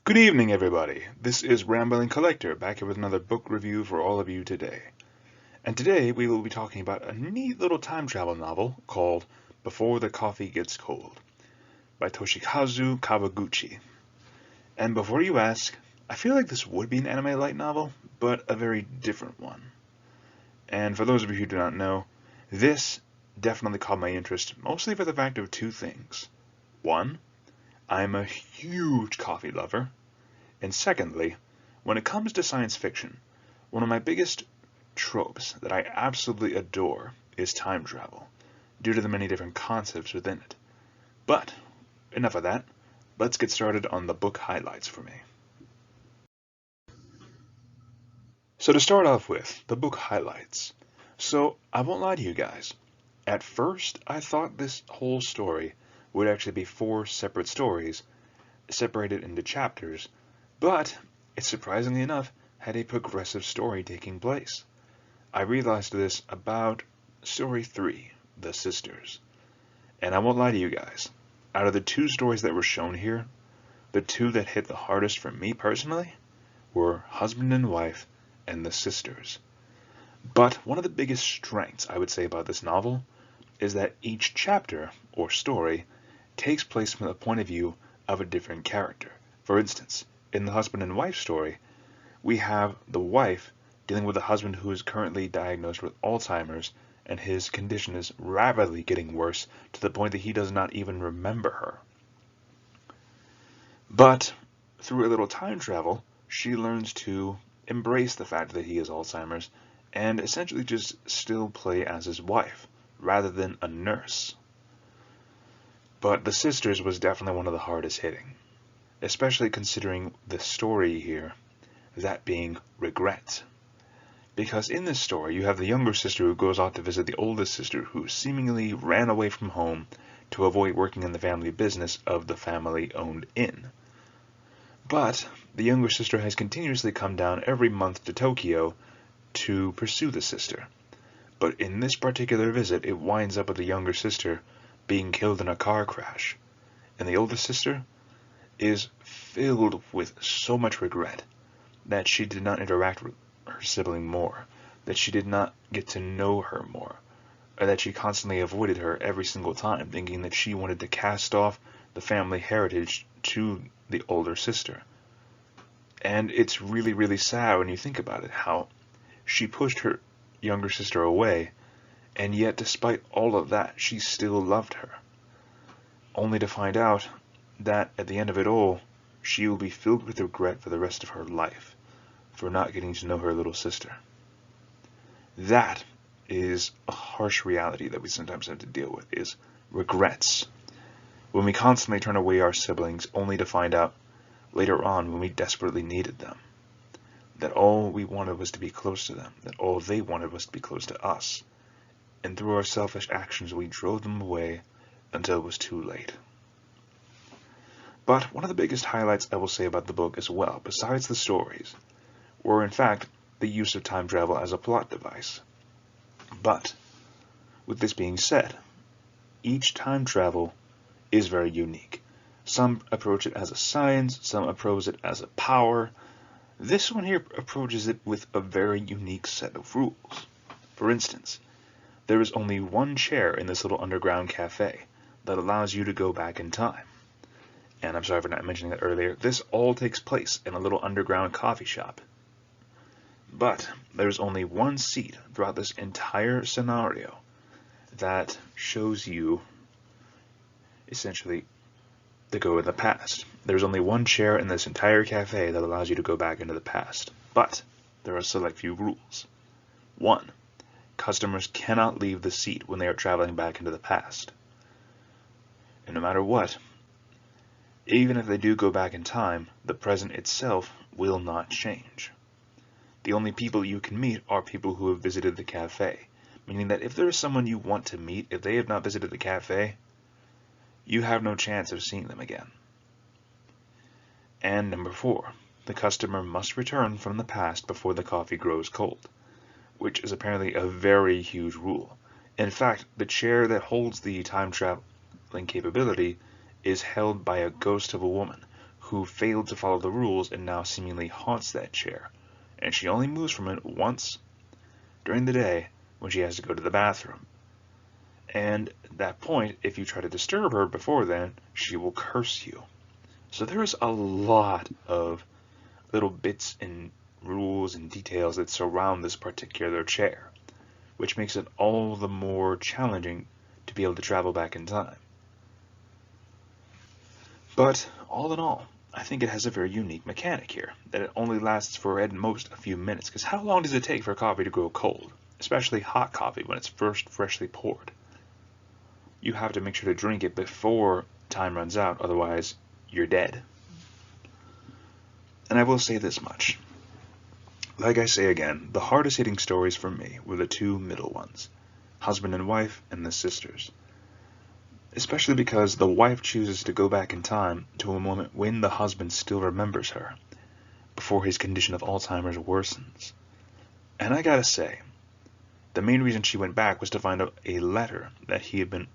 Good evening, everybody. This is Rambling Collector, back here with another book review for all of you today. And today we will be talking about a neat little time travel novel called Before the Coffee Gets Cold by Toshikazu Kawaguchi. And before you ask, I feel like this would be an anime light novel, but a very different one. And for those of you who do not know, this definitely caught my interest, mostly for the fact of two things. One, I'm a huge coffee lover. And secondly, when it comes to science fiction, one of my biggest tropes that I absolutely adore is time travel, due to the many different concepts within it. But, enough of that, let's get started on the book highlights for me. So to start off with, the book highlights. So, I won't lie to you guys. At first, I thought this whole story would actually be 4 separate stories, separated into chapters, but it surprisingly enough had a progressive story taking place. I realized this about story 3, The Sisters. And I won't lie to you guys, out of the 2 stories that were shown here, the 2 that hit the hardest for me personally were Husband and Wife and The Sisters. But one of the biggest strengths I would say about this novel is that each chapter, or story, takes place from the point of view of a different character. For instance, in the husband and wife story, we have the wife dealing with a husband who is currently diagnosed with Alzheimer's, and his condition is rapidly getting worse to the point that he does not even remember her. But through a little time travel, she learns to embrace the fact that he has Alzheimer's and essentially just still play as his wife, rather than a nurse. But The Sisters was definitely one of the hardest hitting, especially considering the story here, that being regret. Because in this story, you have the younger sister who goes out to visit the oldest sister who seemingly ran away from home to avoid working in the family business of the family-owned inn. But the younger sister has continuously come down every month to Tokyo to pursue the sister. But in this particular visit, it winds up with the younger sister being killed in a car crash. And the older sister is filled with so much regret that she did not interact with her sibling more, that she did not get to know her more, or that she constantly avoided her every single time, thinking that she wanted to cast off the family heritage to the older sister. And it's really, really sad when you think about it, how she pushed her younger sister away, and yet despite all of that, she still loved her, only to find out that at the end of it all, she will be filled with regret for the rest of her life for not getting to know her little sister. That is a harsh reality that we sometimes have to deal with, is regrets. When we constantly turn away our siblings only to find out later on when we desperately needed them, that all we wanted was to be close to them, that all they wanted was to be close to us. And through our selfish actions, we drove them away until it was too late. But one of the biggest highlights I will say about the book as well, besides the stories, were in fact the use of time travel as a plot device. But, with this being said, each time travel is very unique. Some approach it as a science, some approach it as a power. This one here approaches it with a very unique set of rules. For instance, there is only one chair in this little underground cafe that allows you to go back in time. And I'm sorry for not mentioning that earlier, this all takes place in a little underground coffee shop. But there's only one seat throughout this entire scenario that shows you essentially to go in the past. There's only one chair in this entire cafe that allows you to go back into the past. But there are select few rules. 1. Customers cannot leave the seat when they are traveling back into the past. And no matter what, even if they do go back in time, the present itself will not change. The only people you can meet are people who have visited the cafe, meaning that if there is someone you want to meet, if they have not visited the cafe, you have no chance of seeing them again. And number 4, the customer must return from the past before the coffee grows cold, which is apparently a very huge rule. In fact, the chair that holds the time traveling capability is held by a ghost of a woman who failed to follow the rules and now seemingly haunts that chair, and she only moves from it once during the day when she has to go to the bathroom. And at that point, if you try to disturb her before then, she will curse you. So there is a lot of little bits and rules and details that surround this particular chair, which makes it all the more challenging to be able to travel back in time. But all in all, I think it has a very unique mechanic here, that it only lasts for at most a few minutes, because how long does it take for coffee to go cold? Especially hot coffee when it's first freshly poured. You have to make sure to drink it before time runs out, otherwise you're dead. And I will say this much. Like I say again, the hardest hitting stories for me were the two middle ones, husband and wife and the sisters. Especially because the wife chooses to go back in time to a moment when the husband still remembers her, before his condition of Alzheimer's worsens. And I gotta say, the main reason she went back was to find out a letter that he had been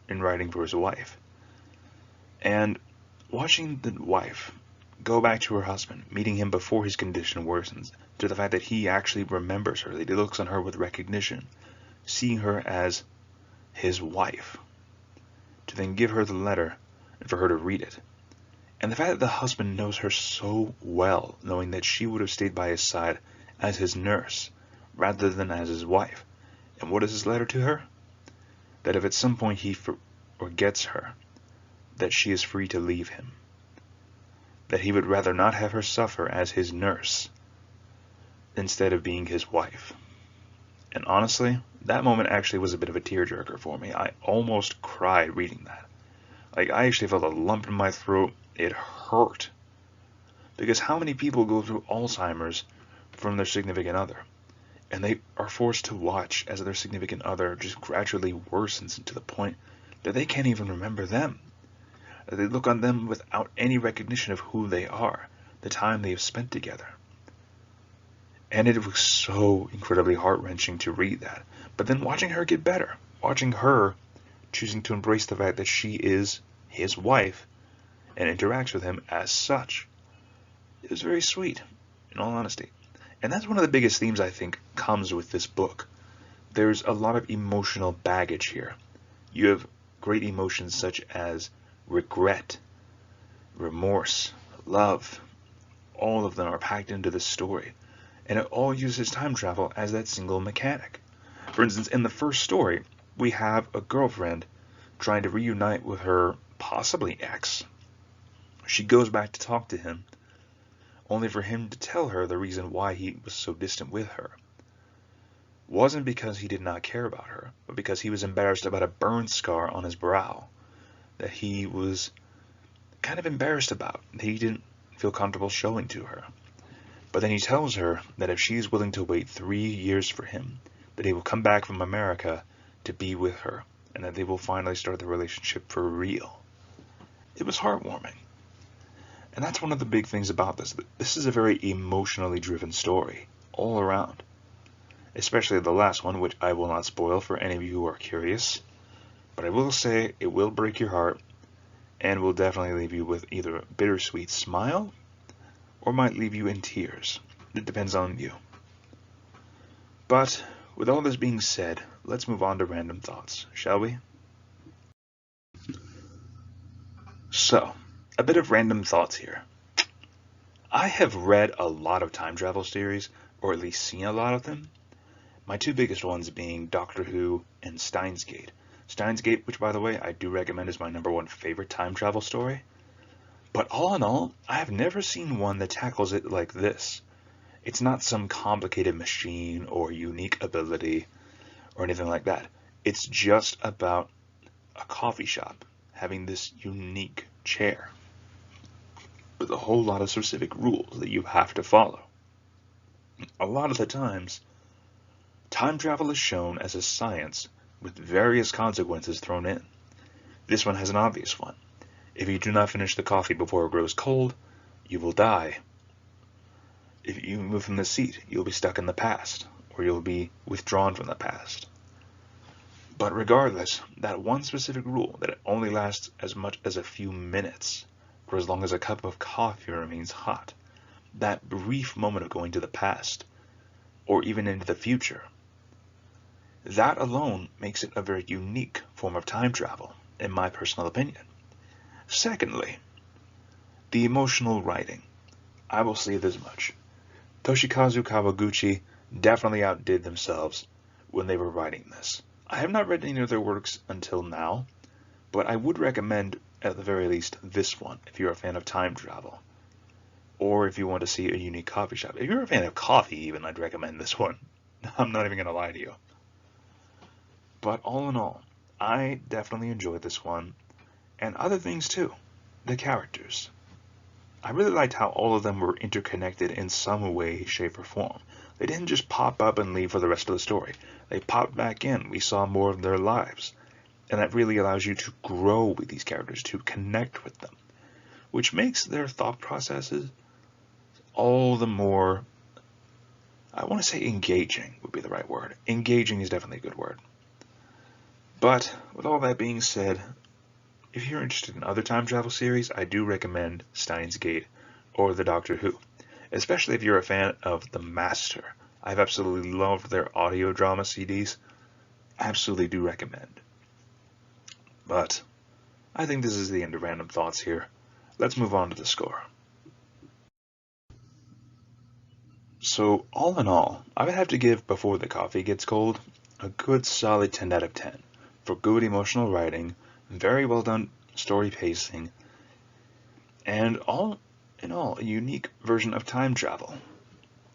in writing for his wife. And watching the wife go back to her husband, meeting him before his condition worsens, to the fact that he actually remembers her, that he looks on her with recognition, seeing her as his wife, to then give her the letter and for her to read it. And the fact that the husband knows her so well, knowing that she would have stayed by his side as his nurse rather than as his wife. And what is his letter to her? That if at some point he forgets her, that she is free to leave him. That he would rather not have her suffer as his nurse instead of being his wife. And honestly, that moment actually was a bit of a tearjerker for me. I almost cried reading that. Like, I actually felt a lump in my throat. It hurt. Because how many people go through Alzheimer's from their significant other? And they are forced to watch as their significant other just gradually worsens to the point that they can't even remember them. That they look on them without any recognition of who they are, the time they have spent together. And it was so incredibly heart-wrenching to read that. But then watching her get better, watching her choosing to embrace the fact that she is his wife and interacts with him as such, it was very sweet, in all honesty. And that's one of the biggest themes I think comes with this book. There's a lot of emotional baggage here. You have great emotions such as regret, remorse, love. All of them are packed into this story. And it all uses time travel as that single mechanic. For instance, in the first story, we have a girlfriend trying to reunite with her possibly ex. She goes back to talk to him, only for him to tell her the reason why he was so distant with her. Wasn't because he did not care about her, but because he was embarrassed about a burn scar on his brow that he was kind of embarrassed about, that he didn't feel comfortable showing to her. But then he tells her that if she's willing to wait 3 years for him, that he will come back from America to be with her, and that they will finally start the relationship for real. It was heartwarming. And that's one of the big things about this. This is a very emotionally driven story, all around. Especially the last one, which I will not spoil for any of you who are curious. But I will say it will break your heart, and will definitely leave you with either a bittersweet smile, or might leave you in tears. It depends on you. But with all this being said, let's move on to random thoughts, shall we? So, a bit of random thoughts here. I have read a lot of time travel series, or at least seen a lot of them. My two biggest ones being Doctor Who and Steins Gate. Steins Gate, which by the way, I do recommend, is my #1 favorite time travel story. But all in all, I have never seen one that tackles it like this. It's not some complicated machine or unique ability or anything like that. It's just about a coffee shop having this unique chair with a whole lot of specific rules that you have to follow. A lot of the times, time travel is shown as a science with various consequences thrown in. This one has an obvious one. If you do not finish the coffee before it grows cold, you will die. If you move from the seat, you'll be stuck in the past, or you'll be withdrawn from the past. But regardless, that one specific rule, that it only lasts as much as a few minutes, for as long as a cup of coffee remains hot. That brief moment of going to the past, or even into the future. That alone makes it a very unique form of time travel, in my personal opinion. Secondly, the emotional writing. I will say this much. Toshikazu Kawaguchi definitely outdid themselves when they were writing this. I have not read any of their works until now, but I would recommend, at the very least, this one if you're a fan of time travel, or if you want to see a unique coffee shop. If you're a fan of coffee even, I'd recommend this one. I'm not even going to lie to you. But all in all, I definitely enjoyed this one, and other things too. The characters. I really liked how all of them were interconnected in some way, shape, or form. They didn't just pop up and leave for the rest of the story. They popped back in. We saw more of their lives. And that really allows you to grow with these characters, to connect with them, which makes their thought processes all the more, I want to say engaging would be the right word. Engaging is definitely a good word. But with all that being said, if you're interested in other time travel series, I do recommend Steins Gate or The Doctor Who, especially if you're a fan of The Master. I've absolutely loved their audio drama CDs. Absolutely do recommend. But I think this is the end of Random Thoughts here. Let's move on to the score. So all in all, I would have to give Before the Coffee Gets Cold a good solid 10 out of 10 for good emotional writing, very well done story pacing, and all in all, a unique version of time travel.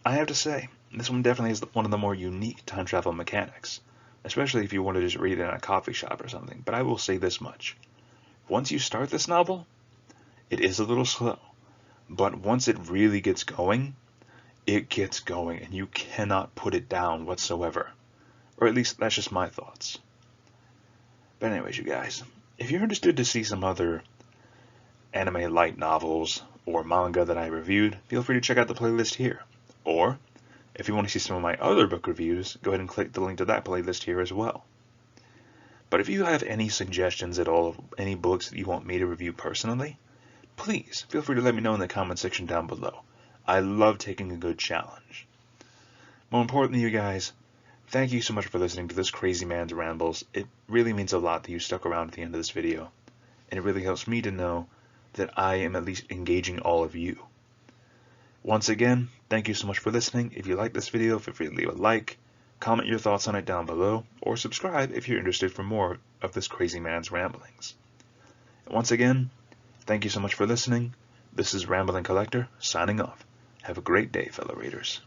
I have to say, this one definitely is one of the more unique time travel mechanics, especially if you want to just read it in a coffee shop or something. But I will say this much. Once you start this novel, it is a little slow, but once it really gets going, it gets going, and you cannot put it down whatsoever. Or at least, that's just my thoughts. But anyways, you guys, if you're interested to see some other anime light novels or manga that I reviewed, feel free to check out the playlist here. Or, if you want to see some of my other book reviews, go ahead and click the link to that playlist here as well. But if you have any suggestions at all of any books that you want me to review personally, please feel free to let me know in the comment section down below. I love taking a good challenge. More importantly, you guys, thank you so much for listening to this crazy man's rambles. It really means a lot that you stuck around at the end of this video, and it really helps me to know that I am at least engaging all of you. Once again, thank you so much for listening. If you like this video, feel free to leave a like, comment your thoughts on it down below, or subscribe if you're interested for more of this crazy man's ramblings. And once again, thank you so much for listening. This is Rambling Collector, signing off. Have a great day, fellow readers.